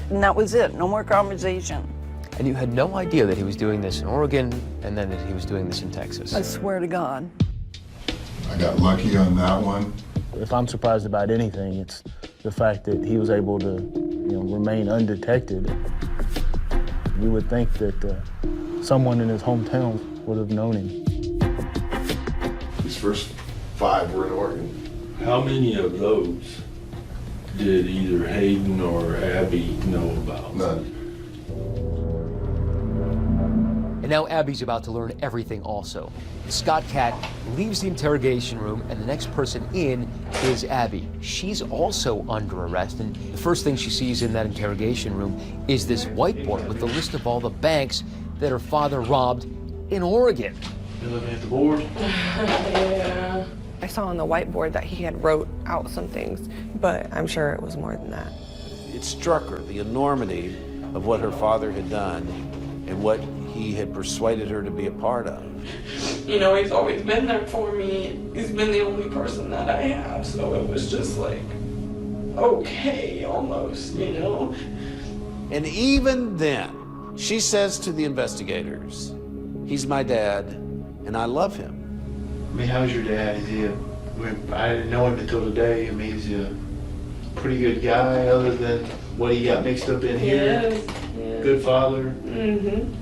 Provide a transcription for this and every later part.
And that was it, no more conversation. And you had no idea that he was doing this in Oregon and then that he was doing this in Texas? I swear to God. I got lucky on that one. If I'm surprised about anything, it's the fact that he was able to, remain undetected. You would think that someone in his hometown would have known him. His first 5 were in Oregon. How many of those did either Hayden or Abby know about? None. And now Abby's about to learn everything also. Scott Catt leaves the interrogation room, and the next person in is Abby. She's also under arrest, and the first thing she sees in that interrogation room is this whiteboard with the list of all the banks that her father robbed in Oregon. You looking at the board? Yeah. I saw on the whiteboard that he had wrote out some things, but I'm sure it was more than that. It struck her, the enormity of what her father had done and what he had persuaded her to be a part of. He's always been there for me. He's been the only person that I have, so it was just like, okay, almost, And even then, she says to the investigators, he's my dad, and I love him. I mean, how's your dad? I didn't know him until today. I mean, he's a pretty good guy other than what he got mixed up in here. Yes. Good father. Mm-hmm.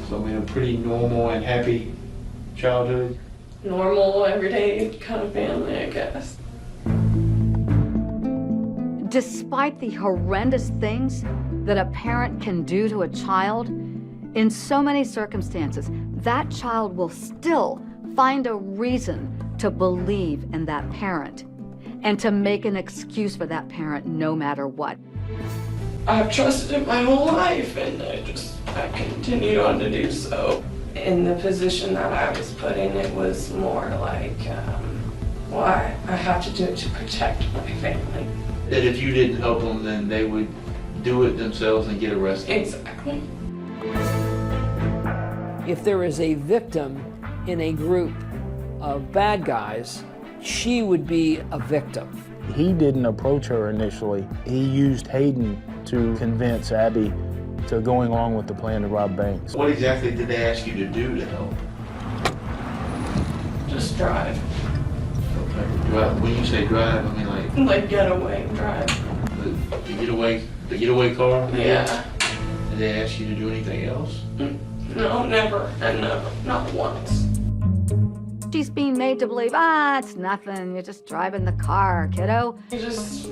So, I mean, a pretty normal and happy childhood. Normal, everyday kind of family, I guess. Despite the horrendous things that a parent can do to a child, in so many circumstances, that child will still find a reason to believe in that parent and to make an excuse for that parent no matter what. I've trusted him my whole life, and I continued on to do so. In the position that I was put in, it was more like, I have to do it to protect my family. That if you didn't help them, then they would do it themselves and get arrested. Exactly. If there is a victim in a group of bad guys, she would be a victim. He didn't approach her initially. He used Hayden to convince Abby to going along with the plan to rob banks. What exactly did they ask you to do to help? Just drive. Okay. Drive. When you say drive, I mean Like getaway, drive. The getaway car? Yeah. Did they ask you to do anything else? No, never, and never, not once. She's being made to believe, it's nothing, you're just driving the car, kiddo. He just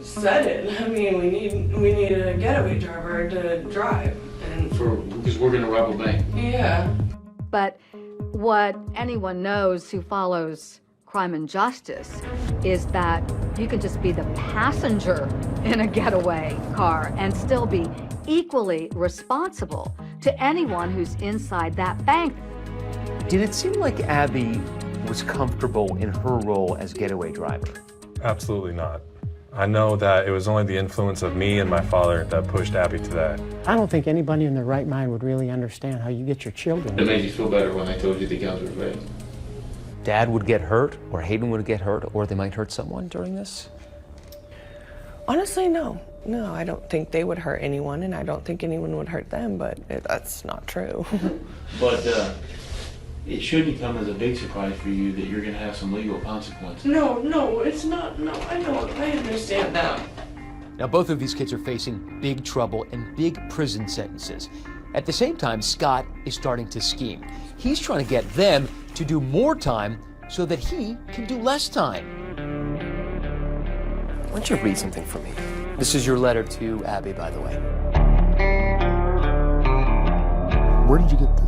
said it. I mean, we need a getaway driver to drive. And Because we're gonna rob a bank. Yeah. But what anyone knows who follows crime and justice is that you can just be the passenger in a getaway car and still be equally responsible to anyone who's inside that bank. Did it seem like Abby was comfortable in her role as getaway driver? Absolutely not. I know that it was only the influence of me and my father that pushed Abby to that. I don't think anybody in their right mind would really understand how you get your children. It made you feel better when I told you the guns were fake. Dad would get hurt, or Hayden would get hurt, or they might hurt someone during this? Honestly, no. No, I don't think they would hurt anyone, and I don't think anyone would hurt them, but that's not true. But it shouldn't come as a big surprise for you that you're going to have some legal consequences. No, it's not. No, I don't. I understand that. Now, both of these kids are facing big trouble and big prison sentences. At the same time, Scott is starting to scheme. He's trying to get them to do more time so that he can do less time. Why don't you read something for me? This is your letter to Abby, by the way. Where did you get this?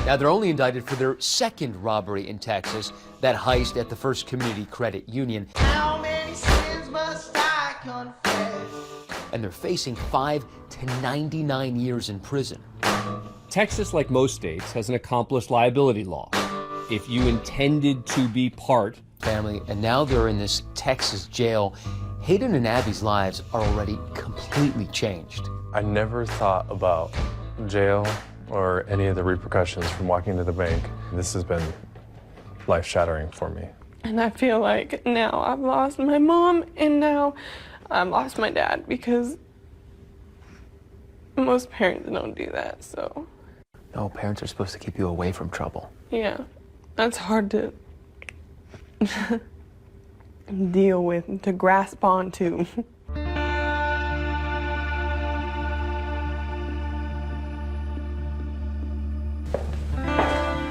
Now, they're only indicted for their second robbery in Texas, that heist at the First Community Credit Union. How many sins must I confess? And they're facing 5 to 99 years in prison. Texas, like most states, has an accomplice liability law. If you intended to be part family, and now they're in this Texas jail Hayden and Abby's lives are already completely changed. I never thought about jail or any of the repercussions from walking into the bank. This has been life-shattering for me. And I feel like now I've lost my mom and now I've lost my dad because most parents don't do that, so. No, parents are supposed to keep you away from trouble. Yeah, that's hard to deal with, to grasp onto.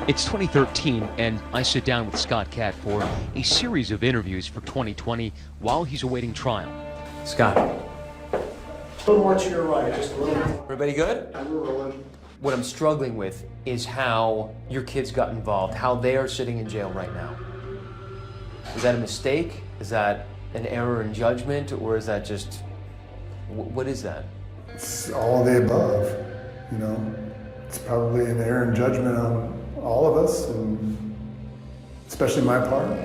It's 2013, and I sit down with Scott Catt for a series of interviews for 2020 while he's awaiting trial. Scott. A little more to your right, just a little. Everybody good? We're rolling. What I'm struggling with is how your kids got involved, how they are sitting in jail right now. Is that a mistake? Is that an error in judgment? Or is that just, what is that? It's all of the above, you know. It's probably an error in judgment on all of us, and especially my part.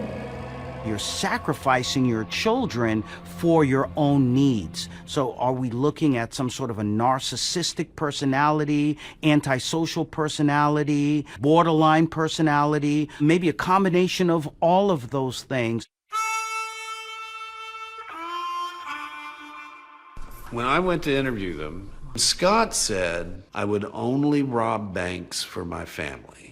You're sacrificing your children for your own needs. So are we looking at some sort of a narcissistic personality, antisocial personality, borderline personality, maybe a combination of all of those things? When I went to interview them, Scott said I would only rob banks for my family.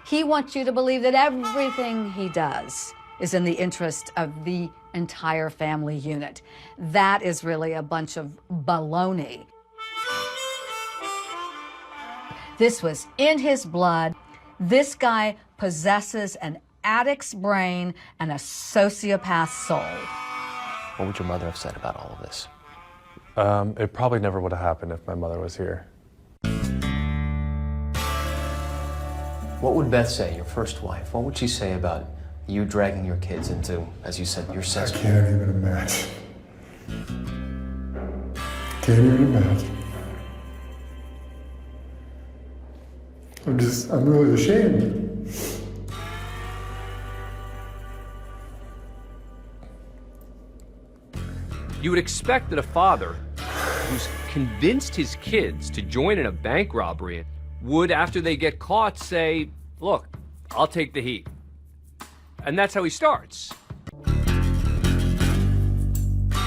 He wants you to believe that everything he does is in the interest of the entire family unit. That is really a bunch of baloney. This was in his blood. This guy possesses an addict's brain and a sociopath's soul. What would your mother have said about all of this? It probably never would have happened if my mother was here. What would Beth say, your first wife? What would she say about you dragging your kids into, as you said, your cesspool? I can't even imagine. Can't even imagine. I'm really ashamed. You would expect that a father who's convinced his kids to join in a bank robbery would, after they get caught, say, look, I'll take the heat. And that's how he starts.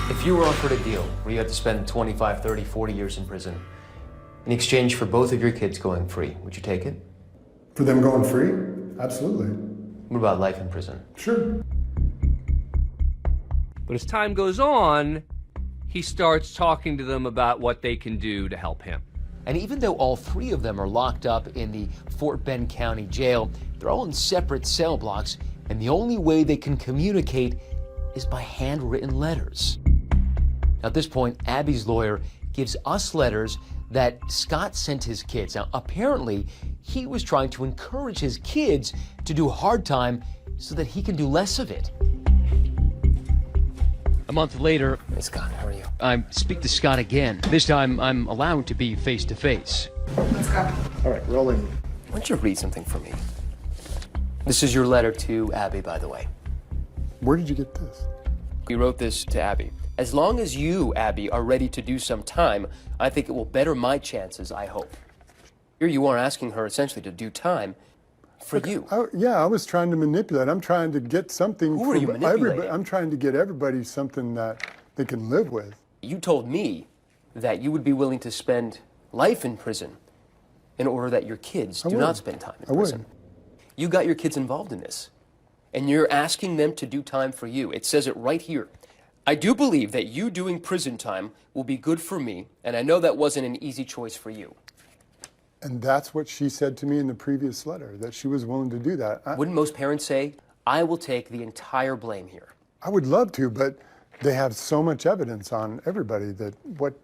If you were offered a deal where you had to spend 25, 30, 40 years in prison in exchange for both of your kids going free, would you take it? For them going free? Absolutely. What about life in prison? Sure. But as time goes on, he starts talking to them about what they can do to help him. And even though all three of them are locked up in the Fort Bend County Jail, they're all in separate cell blocks, and the only way they can communicate is by handwritten letters. At this point, Abby's lawyer gives us letters that Scott sent his kids. Now, apparently, he was trying to encourage his kids to do hard time so that he can do less of it. A month later, hey Scott, how are you? I speak to Scott again. This time, I'm allowed to be face-to-face. Let's go. All right, rolling. Why don't you read something for me? This is your letter to Abby, by the way. Where did you get this? We wrote this to Abby. As long as you, Abby, are ready to do some time, I think it will better my chances, I hope. Here you are asking her essentially to do time for you. I was trying to manipulate. I'm trying to get something. Who are you manipulating? I'm trying to get everybody something that they can live with. You told me that you would be willing to spend life in prison in order that your kids do not spend time in prison. You got your kids involved in this, and you're asking them to do time for you. It says it right here. I do believe that you doing prison time will be good for me, and I know that wasn't an easy choice for you. And that's what she said to me in the previous letter, that she was willing to do that. Wouldn't most parents say, I will take the entire blame here? I would love to, but they have so much evidence on everybody that what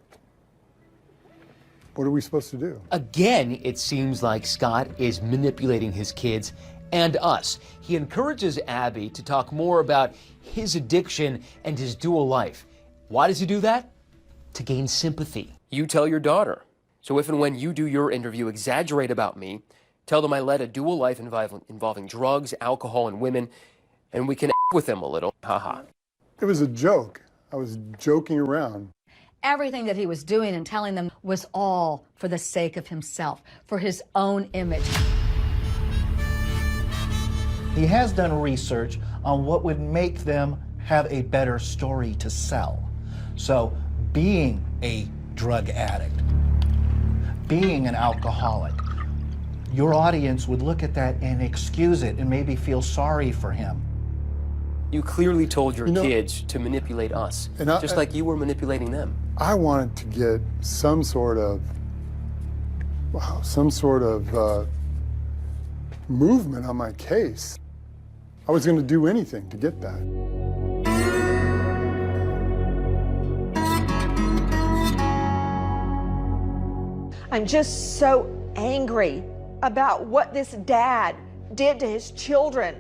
are we supposed to do? Again, it seems like Scott is manipulating his kids and us. He encourages Abby to talk more about his addiction and his dual life. Why does he do that? To gain sympathy. You tell your daughter. So if and when you do your interview, exaggerate about me, tell them I led a dual life involving drugs, alcohol, and women, and we can with him a little. Haha. It was a joke. I was joking around. Everything that he was doing and telling them was all for the sake of himself, for his own image. He has done research on what would make them have a better story to sell. So being a drug addict, being an alcoholic, your audience would look at that and excuse it and maybe feel sorry for him. You clearly told your kids to manipulate us, just like you were manipulating them. I wanted to get some sort of, movement on my case. I was going to do anything to get that. I'm just so angry about what this dad did to his children.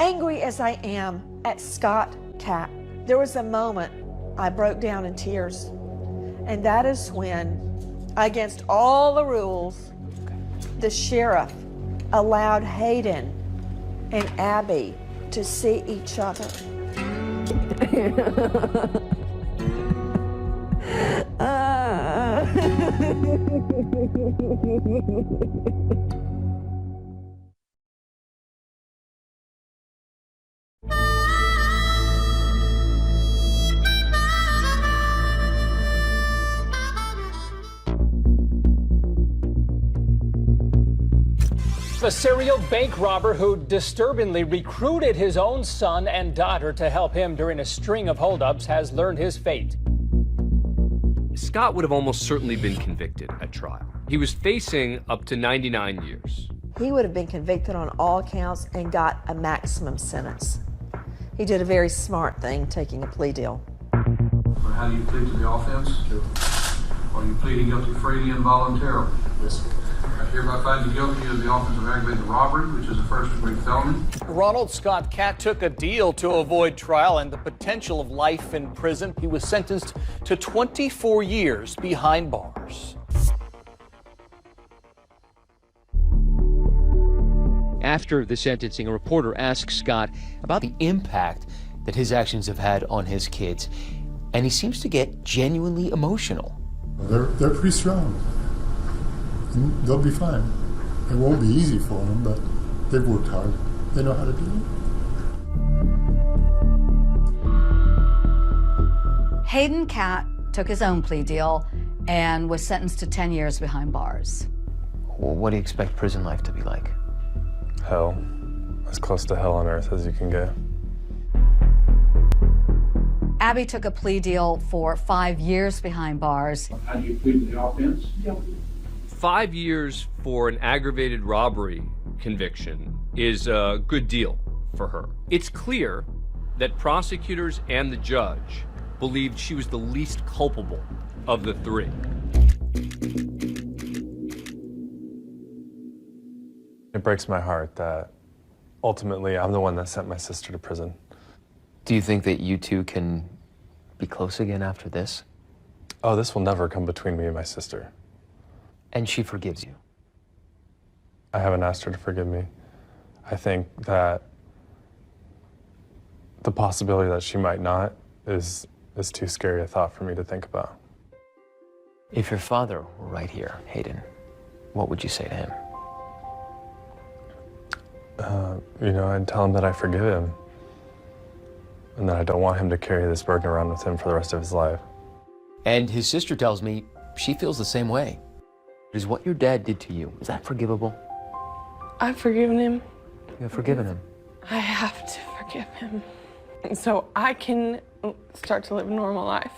Angry as I am at Scott Cat, there was a moment I broke down in tears. And that is when, against all the rules, the sheriff allowed Hayden and Abby to see each other. A serial bank robber who disturbingly recruited his own son and daughter to help him during a string of holdups has learned his fate. Scott would have almost certainly been convicted at trial. He was facing up to 99 years. He would have been convicted on all counts and got a maximum sentence. He did a very smart thing, taking a plea deal. How do you plead to the offense? Are you pleading guilty freely and voluntarily? Yes. I hereby find you guilty of the offense of aggravated robbery, which is a first-degree felony. Ronald Scott Cat took a deal to avoid trial and the potential of life in prison. He was sentenced to 24 years behind bars. After the sentencing, a reporter asked Scott about the impact that his actions have had on his kids, and he seems to get genuinely emotional. They're pretty strong. And they'll be fine. It won't be easy for them, but they've worked hard. They know how to do it. Hayden Cat took his own plea deal and was sentenced to 10 years behind bars. Well, what do you expect prison life to be like? Hell. As close to hell on earth as you can get. Abby took a plea deal for 5 years behind bars. How do you plead to the offense? 5 years for an aggravated robbery conviction is a good deal for her. It's clear that prosecutors and the judge believed she was the least culpable of the three. It breaks my heart that ultimately I'm the one that sent my sister to prison. Do you think that you two can be close again after this? Oh, this will never come between me and my sister. And she forgives you? I haven't asked her to forgive me. I think that the possibility that she might not is too scary a thought for me to think about. If your father were right here, Hayden, what would you say to him? I'd tell him that I forgive him and that I don't want him to carry this burden around with him for the rest of his life. And his sister tells me she feels the same way. Is what your dad did to you, is that forgivable? I've forgiven him. You have forgiven him? I have to forgive him so I can start to live a normal life.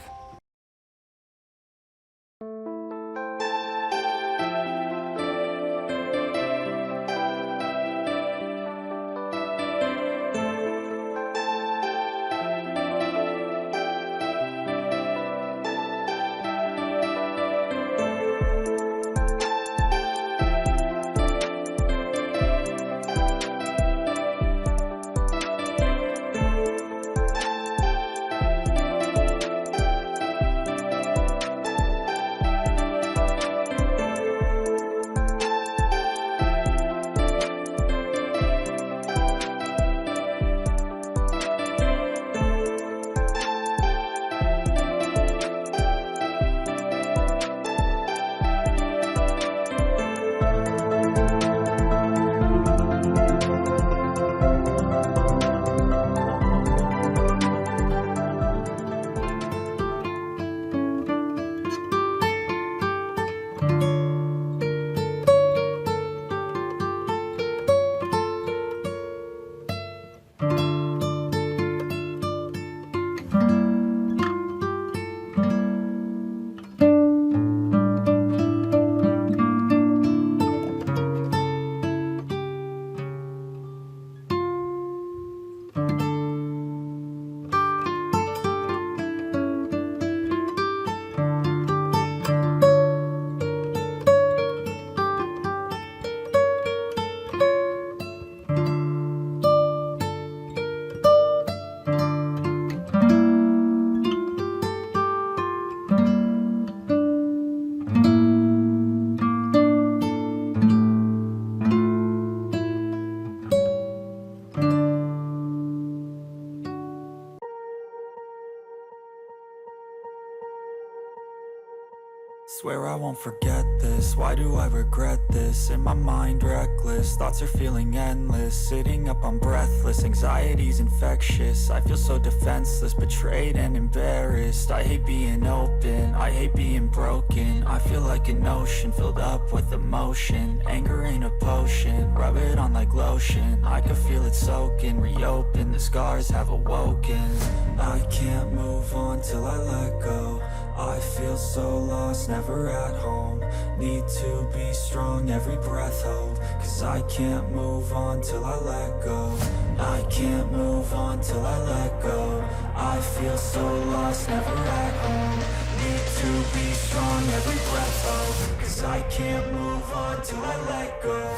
Swear I won't forget this, why do I regret this? In my mind reckless, thoughts are feeling endless. Sitting up I'm breathless, anxiety's infectious. I feel so defenseless, betrayed and embarrassed. I hate being open, I hate being broken. I feel like an ocean filled up with emotion. Anger ain't a potion, rub it on like lotion. I can feel it soaking, reopen, the scars have awoken. I can't move on till I let go. I feel so lost, never at home. Need to be strong, every breath hold. Cause I can't move on till I let go. I can't move on till I let go. I feel so lost, never at home. Need to be strong, every breath hold. Cause I can't move on till I let go.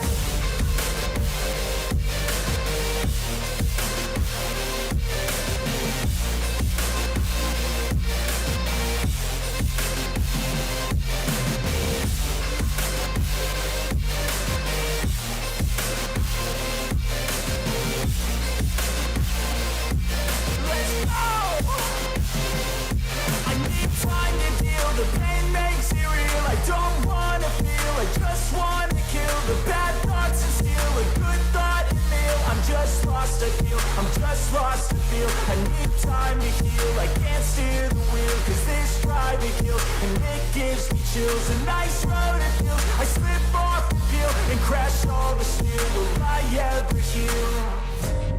The pain makes it real. I don't wanna feel, I just wanna kill the bad thoughts and steal a good thought and feel. I'm just lost, I feel, I'm just lost to feel. I need time to heal, I can't steer the wheel. Cause this drive me kills, and it gives me chills. A nice road it feels, I slip off the peel and crash all the steel. Will I ever heal?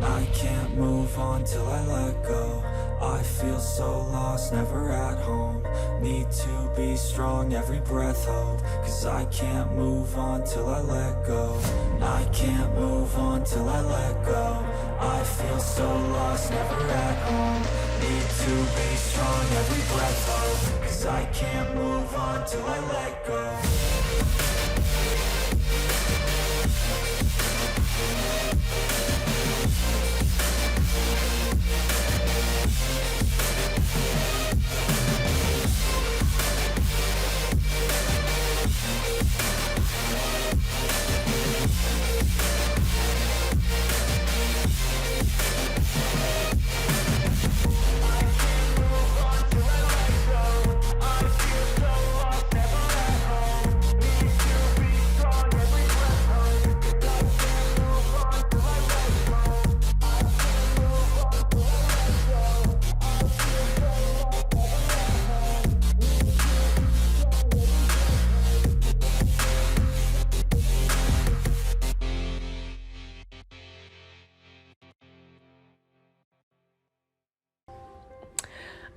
I can't move on till I let go. I feel so lost, never at home. Need to be strong, every breath hold. Cause I can't move on till I let go. I can't move on till I let go. I feel so lost, never at home. Need to be strong, every breath hold. Cause I can't move on till I let go.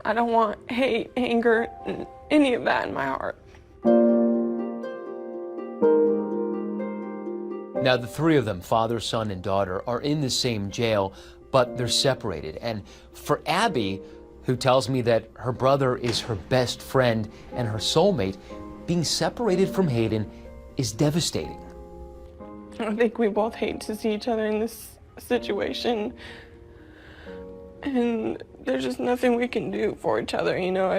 I don't want hate, anger, any of that in my heart. Now, the three of them, father, son, and daughter, are in the same jail, but they're separated. And for Abby, who tells me that her brother is her best friend and her soulmate, being separated from Hayden is devastating. I think we both hate to see each other in this situation. And there's just nothing we can do for each other, you know.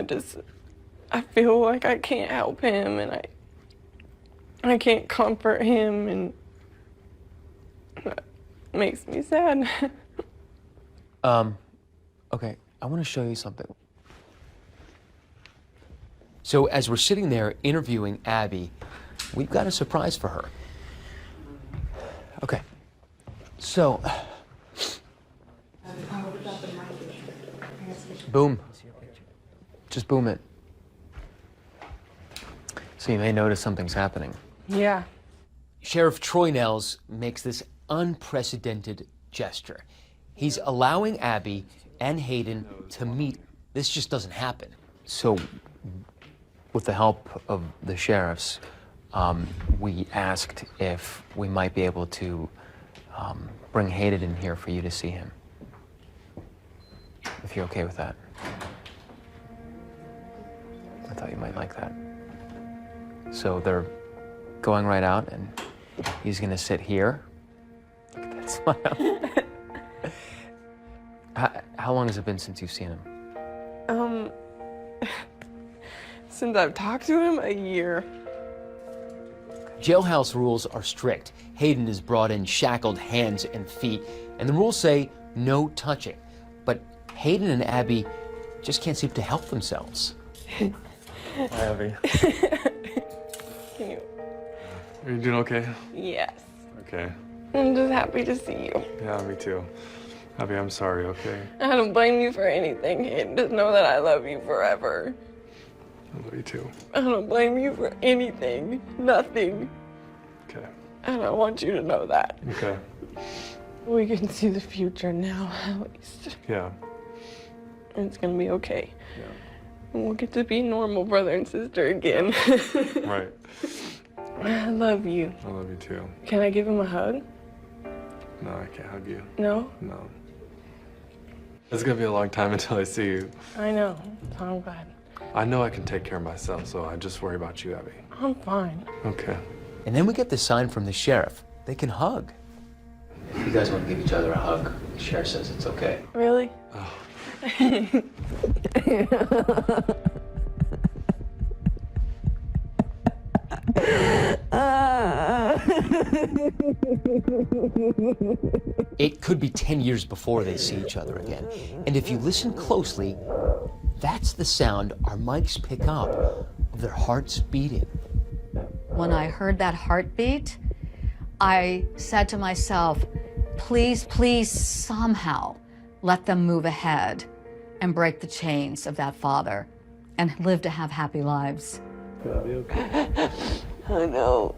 I feel like I can't help him, and I can't comfort him, and it makes me sad. Okay, I want to show you something. So as we're sitting there interviewing Abby, we've got a surprise for her. Okay, so boom. Just boom it. So you may notice something's happening. Yeah. Sheriff Troy Nels makes this unprecedented gesture. He's allowing Abby and Hayden to meet. This just doesn't happen. So with the help of the sheriffs, we asked if we might be able to bring Hayden in here for you to see him. If you're okay with that. I thought you might like that. So they're going right out, and he's gonna sit here. Look at that smile. How long has it been since you've seen him? Since I've talked to him, a year. Jailhouse rules are strict. Hayden is brought in shackled hands and feet, and the rules say no touching. But Hayden and Abby just can't seem to help themselves. Hi, Abby. You- Are you doing okay? Yes. Okay. I'm just happy to see you. Yeah, me too. Abby, I'm sorry, okay? I don't blame you for anything, kid. Just know that I love you forever. I love you too. I don't blame you for anything. Nothing. Okay. And I want you to know that. Okay. We can see the future now, at least. Yeah. It's gonna be okay. Yeah. And we'll get to be normal brother and sister again. Right. I love you. I love you too. Can I give him a hug? No, I can't hug you. No? No. It's gonna be a long time until I see you. I know. So I'm glad. I know I can take care of myself, so I just worry about you, Abby. I'm fine. Okay. And then we get the sign from the sheriff. They can hug. If you guys want to give each other a hug, the sheriff says it's okay. Really? Oh. It could be 10 years before they see each other again. And if you listen closely, that's the sound our mics pick up of their hearts beating. When I heard that heartbeat, I said to myself, please, please somehow let them move ahead and break the chains of that father and live to have happy lives. It'll be okay. I know.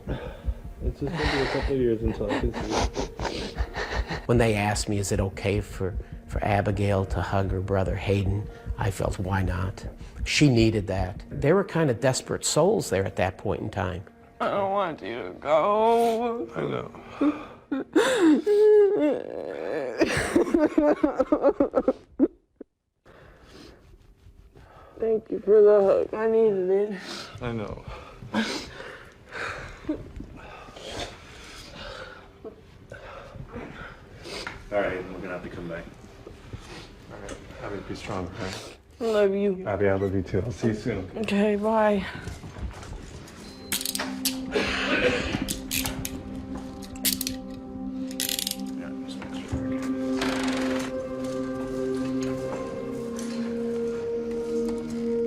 It's just gonna be a couple of years until I can see you. When they asked me, is it okay for Abigail to hug her brother Hayden, I felt, why not? She needed that. They were kind of desperate souls there at that point in time. I don't want you to go. I know. Thank you for the hug. I needed it. I know. All right, we're gonna have to come back. All right, Abby, be strong, okay? I love you. Abby, I love you too. I'll see you soon. Okay, bye.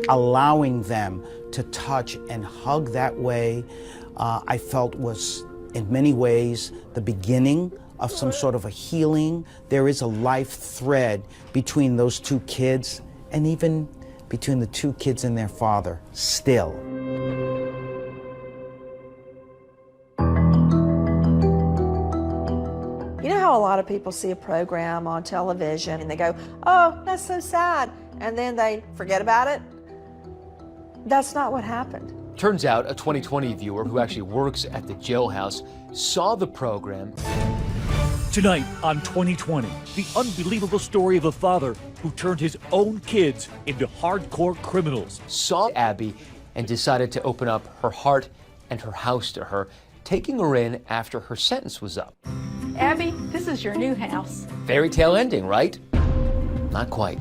Allowing them to touch and hug that way, I felt was in many ways the beginning of some sort of a healing. There is a life thread between those two kids and even between the two kids and their father still. You know how a lot of people see a program on television and they go, oh, that's so sad, and then they forget about it? That's not what happened. Turns out a 2020 viewer who actually works at the jailhouse saw the program. Tonight on 2020, the unbelievable story of a father who turned his own kids into hardcore criminals. Saw Abby and decided to open up her heart and her house to her, taking her in after her sentence was up. Abby, this is your new house. Fairy tale ending, right? Not quite.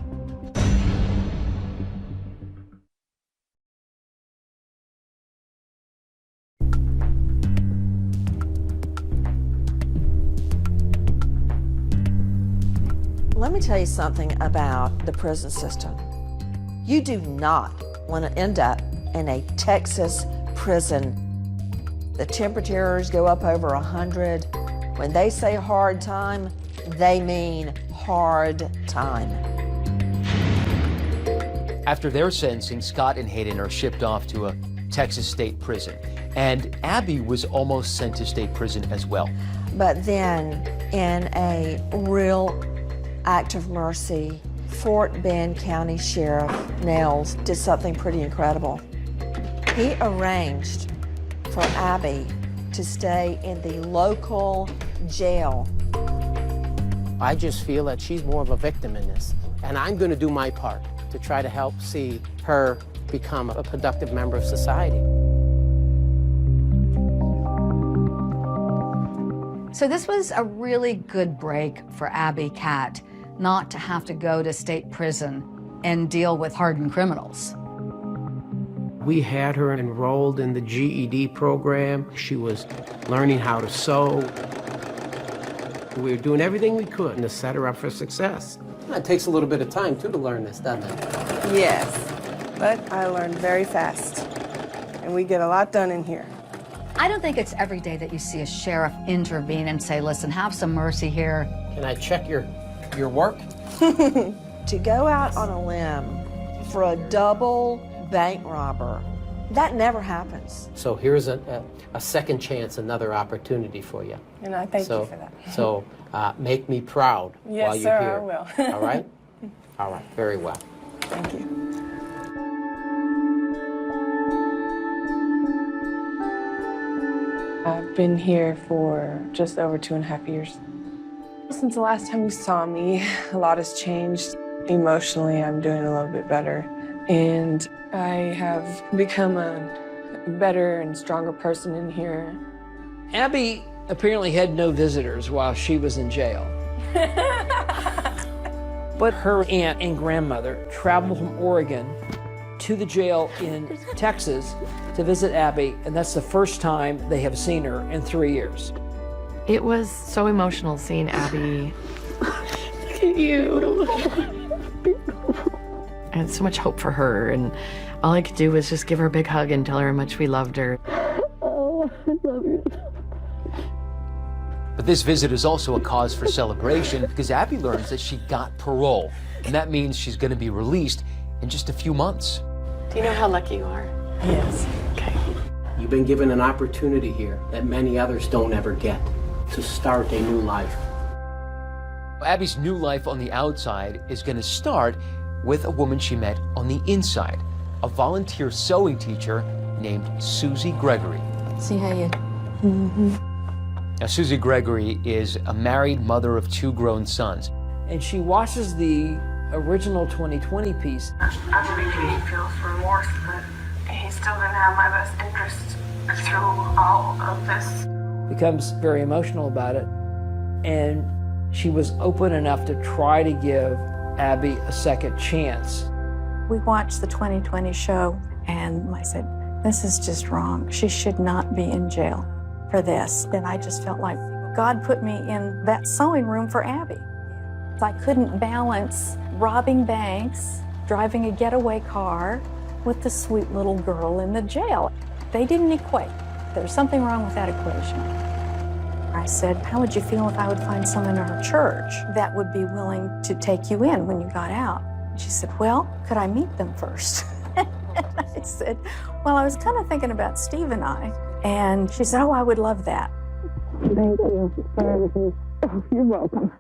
Let me tell you something about the prison system. You do not want to end up in a Texas prison. The temperatures go up over 100. When they say hard time, they mean hard time. After their sentencing, Scott and Hayden are shipped off to a Texas state prison. And Abby was almost sent to state prison as well. But then, in a real act of mercy, Fort Bend County Sheriff Nails did something pretty incredible. He arranged for Abby to stay in the local jail. I just feel that she's more of a victim in this, and I'm going to do my part to try to help see her become a productive member of society. So this was a really good break for Abby Catt, not to have to go to state prison and deal with hardened criminals. We had her enrolled in the GED program. She was learning how to sew. We were doing everything we could to set her up for success. It takes a little bit of time, too, to learn this, doesn't it? Yes. but I learned very fast, and we get a lot done in here. I don't think it's every day that you see a sheriff intervene and say, listen, have some mercy here. Can I check your work? To go out on a limb for a double bank robber, that never happens. So here's a second chance, another opportunity for you. And I thank you for that. So make me proud Yes, while you're sir, here. I will. All right? All right, very well. Thank you. I've been here for just over 2.5 years. Since the last time you saw me, a lot has changed. Emotionally, I'm doing a little bit better. And I have become a better and stronger person in here. Abby apparently had no visitors while she was in jail. But her aunt and grandmother traveled from Oregon to the jail in Texas to visit Abby, and that's the first time they have seen her in 3 years. It was so emotional seeing Abby. Look at you. I had so much hope for her, and all I could do was just give her a big hug and tell her how much we loved her. Oh, I love you. But this visit is also a cause for celebration because Abby learns that she got parole, and that means she's going to be released in just a few months. Do you know how lucky you are? Yes. Okay. You've been given an opportunity here that many others don't ever get to start a new life. Abby's new life on the outside is going to start with a woman she met on the inside, a volunteer sewing teacher named Susie Gregory. See how you... Now, Susie Gregory is a married mother of 2 grown sons. And she watches the original 2020 piece. After he feels remorse, but he's still going to have my best interest through all of this. Becomes very emotional about it. And she was open enough to try to give Abby a second chance. We watched the 2020 show, and I said, this is just wrong. She should not be in jail for this. And I just felt like God put me in that sewing room for Abby. I couldn't balance robbing banks, driving a getaway car with the sweet little girl in the jail. They didn't equate. There's something wrong with that equation. I said, how would you feel if I would find someone in our church that would be willing to take you in when you got out? And she said, well, could I meet them first? And I said, well, I was kind of thinking about Steve and I. And she said, oh, I would love that. Thank you for everything. Oh, you're welcome.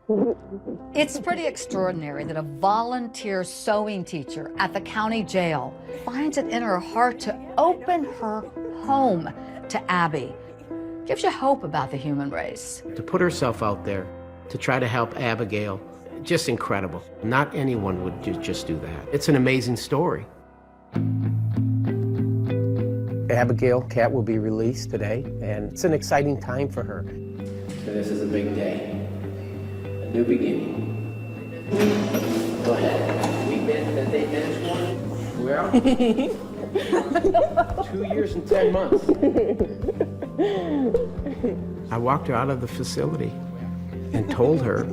It's pretty extraordinary that a volunteer sewing teacher at the county jail finds it in her heart to open her home to Abby. Gives you hope about the human race. To put herself out there to try to help Abigail, just incredible. Not anyone would just do that. It's an amazing story. Abigail Cat will be released today, and it's an exciting time for her. So this is a big day, a new beginning. Go ahead. They finished one? Well, 2 years and 10 months. I walked her out of the facility and told her,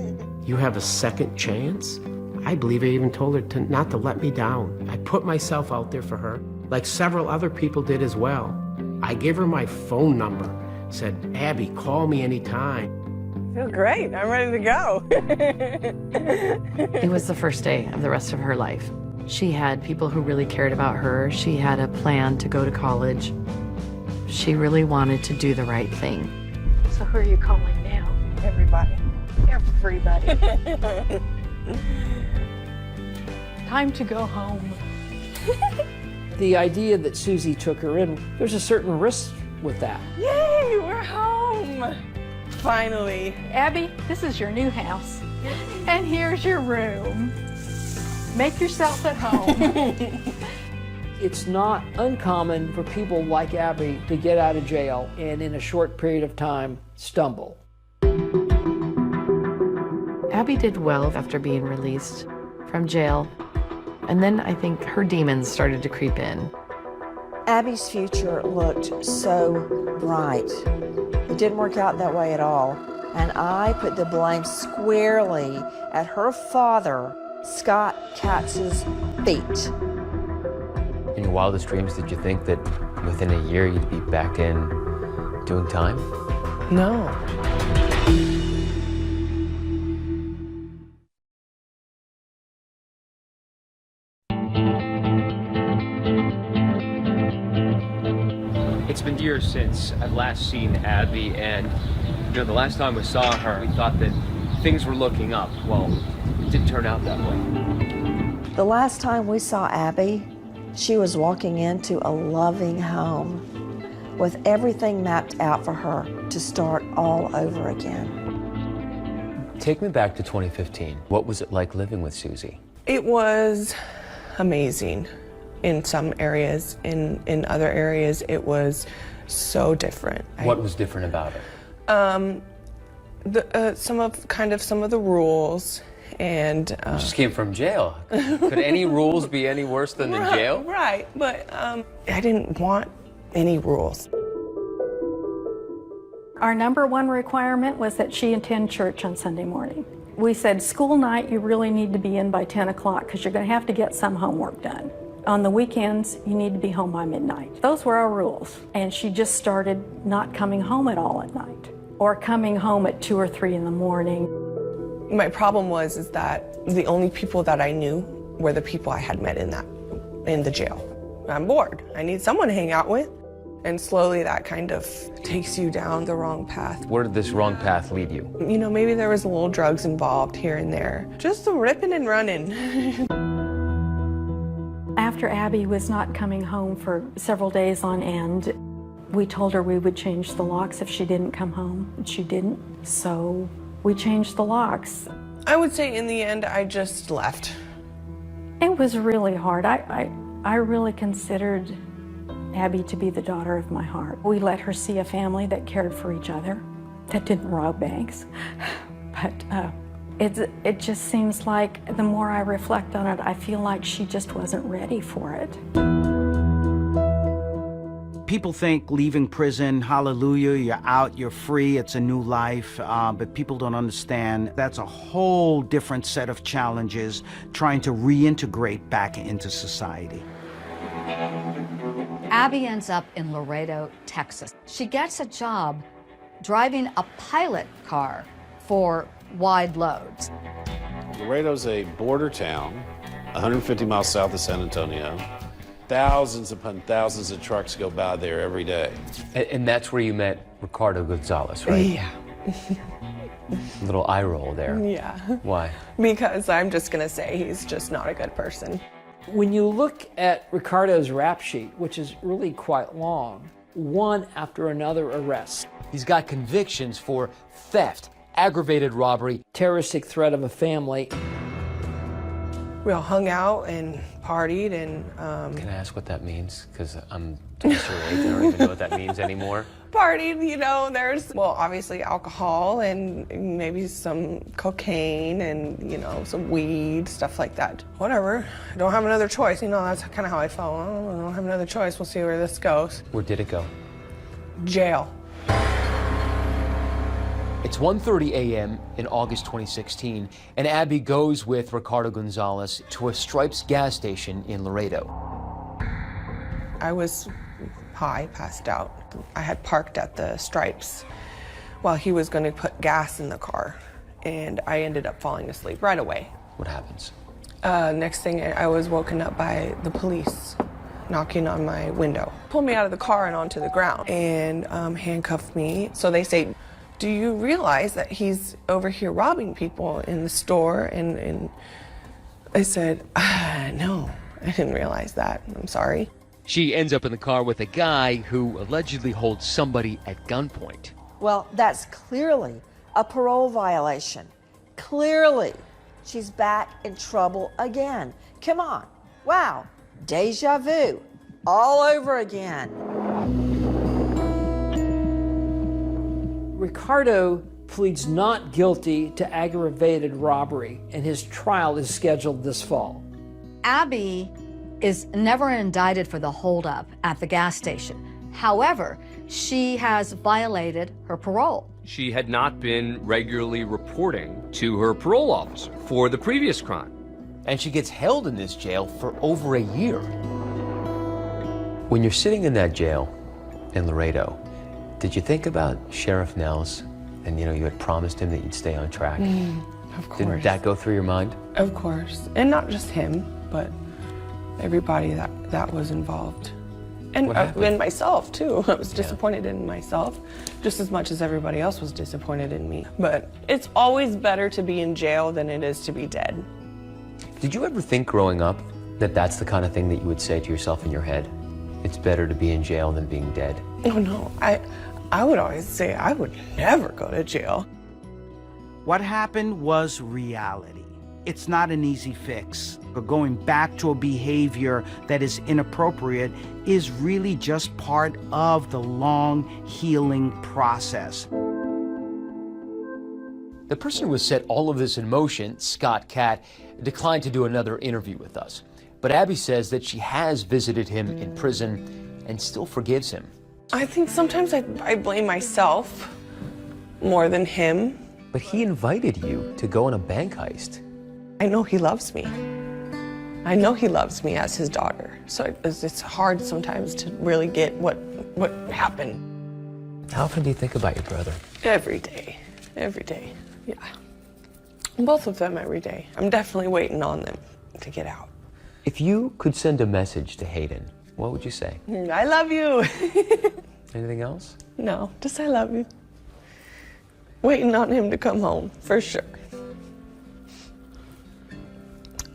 you have a second chance? I believe I even told her not to let me down. I put myself out there for her, like several other people did as well. I gave her my phone number, said, Abby, call me anytime. I feel great. I'm ready to go. It was the first day of the rest of her life. She had people who really cared about her. She had a plan to go to college. She really wanted to do the right thing. So who are you calling now? Everybody. Everybody. Time to go home. The idea that Susie took her in, there's a certain risk with that. Yay, we're home. Finally. Abby, this is your new house. And here's your room. Make yourself at home. It's not uncommon for people like Abby to get out of jail and in a short period of time stumble. Abby did well after being released from jail, and then I think her demons started to creep in. Abby's future looked so bright. It didn't work out that way at all. And I put the blame squarely at her father, Scott Katz's feet. In your wildest dreams, did you think that within a year you'd be back in doing time? No. It's been years since I've last seen Abby, and the last time we saw her, we thought that things were looking up. Well, it didn't turn out that way. The last time we saw Abby, she was walking into a loving home with everything mapped out for her to start all over again. Take me back to 2015. What was it like living with Susie? It was amazing in some areas. In other areas, it was so different. What was different about it? Some of the rules, and You just came from jail. Could any rules be any worse than the jail? Right, but I didn't want any rules. Our number one requirement was that she attend church on Sunday morning. We said school night, you really need to be in by 10 o'clock because you're going to have to get some homework done. On the weekends, you need to be home by midnight. Those were our rules. And she just started not coming home at all at night, or coming home at 2 or 3 in the morning. My problem is that the only people that I knew were the people I had met in the jail. I'm bored. I need someone to hang out with. And slowly that kind of takes you down the wrong path. Where did this wrong path lead you? Maybe there was a little drugs involved here and there. Just the ripping and running. After Abby was not coming home for several days on end, we told her we would change the locks if she didn't come home, and she didn't. So we changed the locks. I would say in the end, I just left. It was really hard. I really considered Abby to be the daughter of my heart. We let her see a family that cared for each other, that didn't rob banks. But it just seems like the more I reflect on it, I feel like she just wasn't ready for it. People think leaving prison, hallelujah, you're out, you're free, it's a new life, but people don't understand that's a whole different set of challenges trying to reintegrate back into society. Abby ends up in Laredo, Texas. She gets a job driving a pilot car for wide loads. Laredo's a border town, 150 miles south of San Antonio. Thousands upon thousands of trucks go by there every day. And that's where you met Ricardo Gonzalez, right? Yeah. Little eye roll there. Yeah. Why? Because I'm just gonna say he's just not a good person. When you look at Ricardo's rap sheet, which is really quite long, one after another arrest. He's got convictions for theft, aggravated robbery, terroristic threat of a family. We all hung out and partied and... Can I ask what that means? Because I'm twice your age, I don't even know what that means anymore. Partied, there's, well, obviously alcohol and maybe some cocaine and, some weed, stuff like that. Whatever, I don't have another choice. That's kind of how I felt. I don't have another choice. We'll see where this goes. Where did it go? Jail. It's 1:30 a.m. in August 2016, and Abby goes with Ricardo Gonzalez to a Stripes gas station in Laredo. I was high, passed out. I had parked at the Stripes while he was going to put gas in the car, and I ended up falling asleep right away. What happens? Next thing, I was woken up by the police knocking on my window. Pulled me out of the car and onto the ground and handcuffed me. So they say, do you realize that he's over here robbing people in the store? And I said, no, I didn't realize that. I'm sorry. She ends up in the car with a guy who allegedly holds somebody at gunpoint. Well, that's clearly a parole violation. Clearly, she's back in trouble again. Come on. Wow. Deja vu. All over again. Ricardo pleads not guilty to aggravated robbery, and his trial is scheduled this fall. Abby is never indicted for the holdup at the gas station. However, she has violated her parole. She had not been regularly reporting to her parole officer for the previous crime. And she gets held in this jail for over a year. When you're sitting in that jail in Laredo, did you think about Sheriff Nels? And you had promised him that you'd stay on track. Of course. Didn't that go through your mind? Of course. And not just him, but everybody that was involved. And myself, too. I was disappointed in myself just as much as everybody else was disappointed in me. But it's always better to be in jail than it is to be dead. Did you ever think growing up that that's the kind of thing that you would say to yourself in your head? It's better to be in jail than being dead? Oh, no. I would always say I would never go to jail. What happened was reality. It's not an easy fix. But going back to a behavior that is inappropriate is really just part of the long healing process. The person who has set all of this in motion, Scott Catt, declined to do another interview with us. But Abby says that she has visited him in prison and still forgives him. I think sometimes I blame myself more than him. But he invited you to go on a bank heist. I know he loves me. I know he loves me as his daughter. So it's hard sometimes to really get what happened. How often do you think about your brother? Every day, yeah. Both of them every day. I'm definitely waiting on them to get out. If you could send a message to Hayden, what would you say? I love you. Anything else? No, just I love you. Waiting on him to come home, for sure.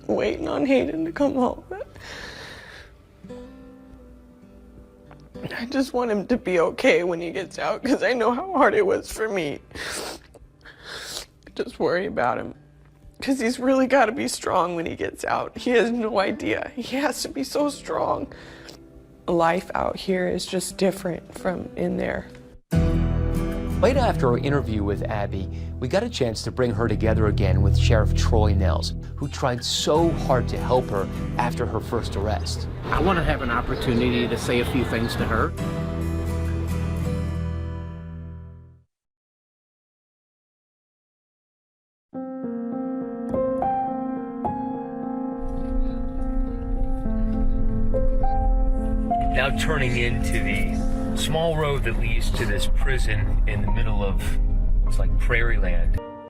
Waiting on Hayden to come home. I just want him to be okay when he gets out, because I know how hard it was for me. Just worry about him, because he's really got to be strong when he gets out. He has no idea. He has to be so strong. Life out here is just different from in there. Right after our interview with Abby, we got a chance to bring her together again with Sheriff Troy Nels, who tried so hard to help her after her first arrest. I want to have an opportunity to say a few things to her. Now turning into the small road that leads to this prison in the middle of, it's like prairie land.